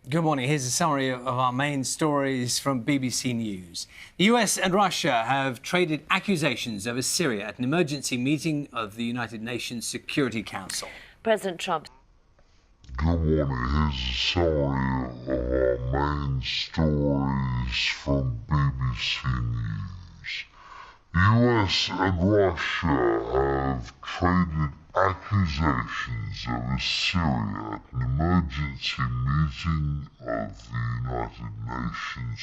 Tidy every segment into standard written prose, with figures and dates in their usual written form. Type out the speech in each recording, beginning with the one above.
Good morning. Here's a summary of our main stories from BBC News. The US and Russia have traded accusations over Syria at an emergency meeting of the United Nations Security Council. President Trump. Good morning. Here's a summary of our main stories from BBC News. The US and Russia have traded accusations over Syria at an emergency meeting of the United Nations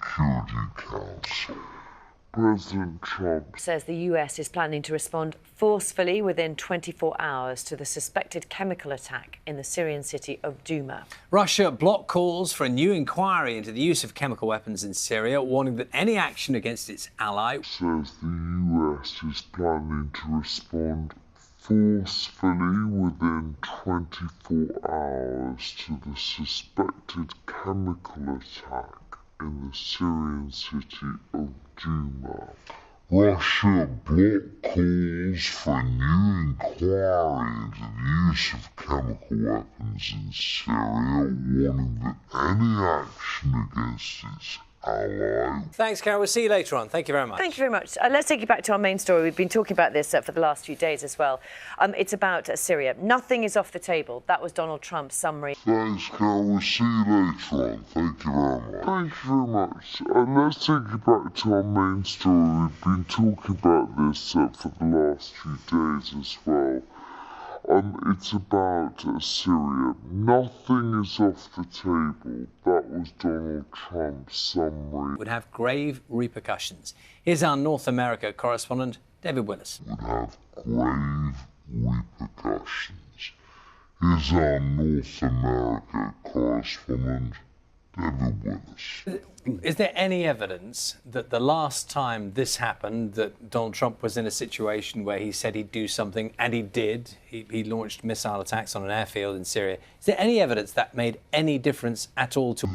Security Council. President Trump says the US is planning to respond forcefully within 24 hours to the suspected chemical attack in the Syrian city of Douma. Russia blocked calls for a new inquiry into the use of chemical weapons in Syria, warning that any action against its ally says the US is planning to respond forcefully within 24 hours to the suspected chemical attack in the Syrian city of Douma. Russia blocked calls for a new inquiry into the use of chemical weapons in Syria, warning that any action against its ally. Thanks, Carol. We'll see you later on. Thank you very much. Thank you very much. Let's take you back to our main story. We've been talking about this for the last few days as well. It's about Syria. Nothing is off the table. That was Donald Trump's summary. Thanks, Carol. We'll see you later on. Thank you very much. Thank you very much. Let's take you back to our main story. We've been talking about this for the last few days as well. It's about Syria. Nothing is off the table. That was Donald Trump's summary. Would have grave repercussions. Here's our North America correspondent, David Willis. Would have grave repercussions. Here's our North America correspondent, David Willis. Is there any evidence that the last time this happened, that Donald Trump was in a situation where he said he'd do something, and he did? He launched missile attacks on an airfield in Syria. Is there any evidence that made any difference at all to...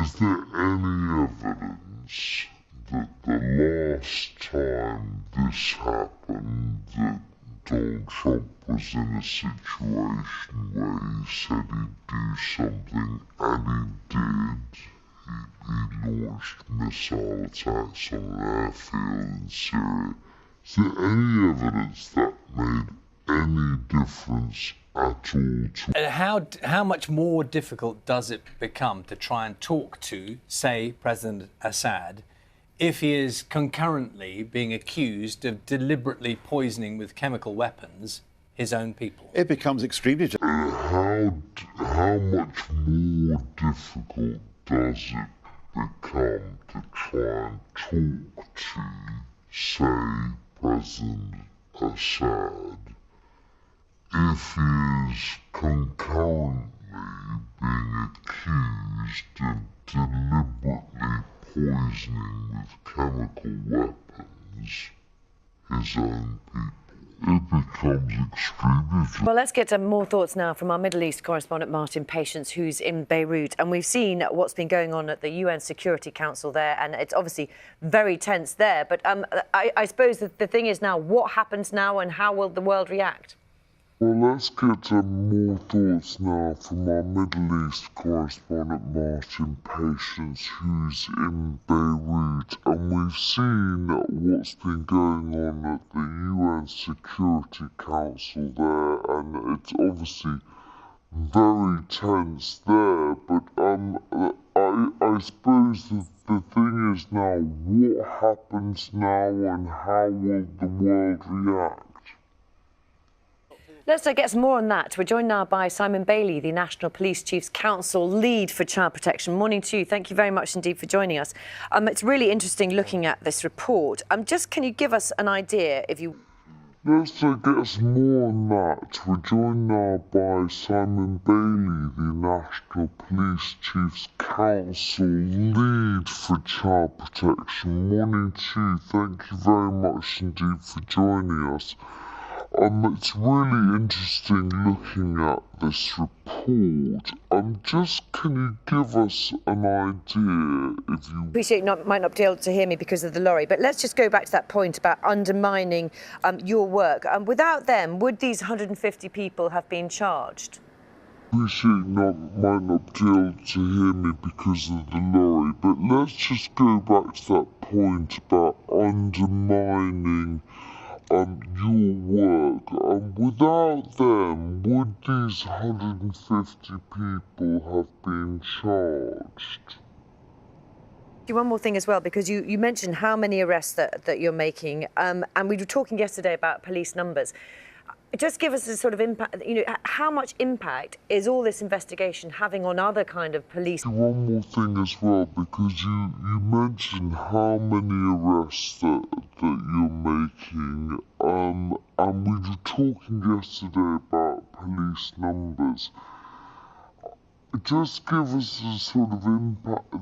Is there any evidence that the last time this happened, that Donald Trump was in a situation where he said he'd do something, and he did? He launched missile attacks on an airfield in Syria. Is there any evidence that made any difference at all to... And how much more difficult does it become to try and talk to, say, President Assad, if he is concurrently being accused of deliberately poisoning with chemical weapons his own people? It becomes extremely difficult. How much more difficult does it become to try and talk to, say, President Assad, if he is concurrently being accused of deliberately poisoning with chemical weapons his own people? It becomes extremely difficult. Well, let's get to more thoughts now from our Middle East correspondent, Martin Patience, who's in Beirut. And we've seen what's been going on at the UN Security Council there, and it's obviously very tense there. But I suppose that the thing is now, what happens now and how will the world react? Well, let's get to more thoughts now from our Middle East correspondent, Martin Patience, who's in Beirut. And we've seen what's been going on at the UN Security Council there, and it's obviously very tense there. But I suppose the thing is now, what happens now and how will the world react? Let's get some more on that. We're joined now by Simon Bailey, the National Police Chiefs Council lead for child protection. Morning to you. Thank you very much indeed for joining us. It's really interesting looking at this report. Can you give us an idea, if you... Let's get some more on that. We're joined now by Simon Bailey, the National Police Chiefs Council lead for child protection. Morning to you. Thank you very much indeed for joining us. It's really interesting looking at this report. Can you give us an idea, if you... Appreciate you might not be able to hear me because of the lorry, but let's just go back to that point about undermining your work. Without them, would these 150 people have been charged? Appreciate might not be able to hear me because of the lorry, but let's just go back to that point about undermining your work. Without them, would these 150 people have been charged? One more thing as well, because you mentioned how many arrests that you're making, and we were talking yesterday about police numbers. Just give us a sort of impact, how much impact is all this investigation having on other kind of police? One more thing as well, because you mentioned how many arrests that you're making, and we were talking yesterday about police numbers. Just give us a sort of impact,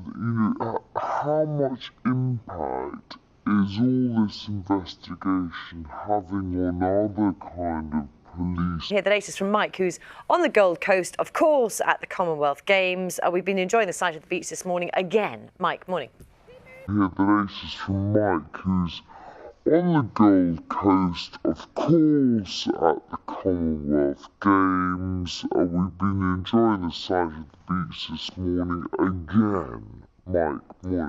how much impact is all this investigation having on other kind of police? Here, the latest from Mike, who's on the Gold Coast, of course, at the Commonwealth Games. We've been enjoying the sight of the beach this morning again. Mike, morning. Here, the latest from Mike, who's on the Gold Coast, of course, at the Commonwealth Games. We've been enjoying the sight of the beach this morning again. Mike, morning.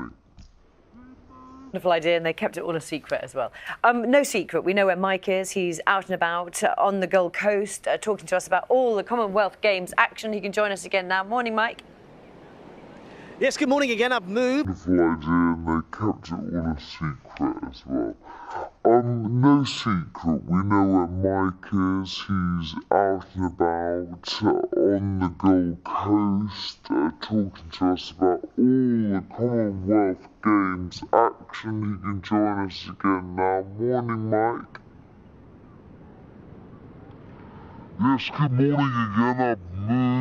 Wonderful idea, and they kept it all a secret as well. No secret, we know where Mike is. He's out and about on the Gold Coast, talking to us about all the Commonwealth Games action. He can join us again now. Morning, Mike. Yes, good morning again. I've moved. Wonderful idea, and they kept it all a secret as well. No secret, we know where Mike is. He's out and about on the Gold Coast, talking to us about all the Commonwealth Games action. He can join us again now. Morning, Mike. Yes, good morning again. I've moved.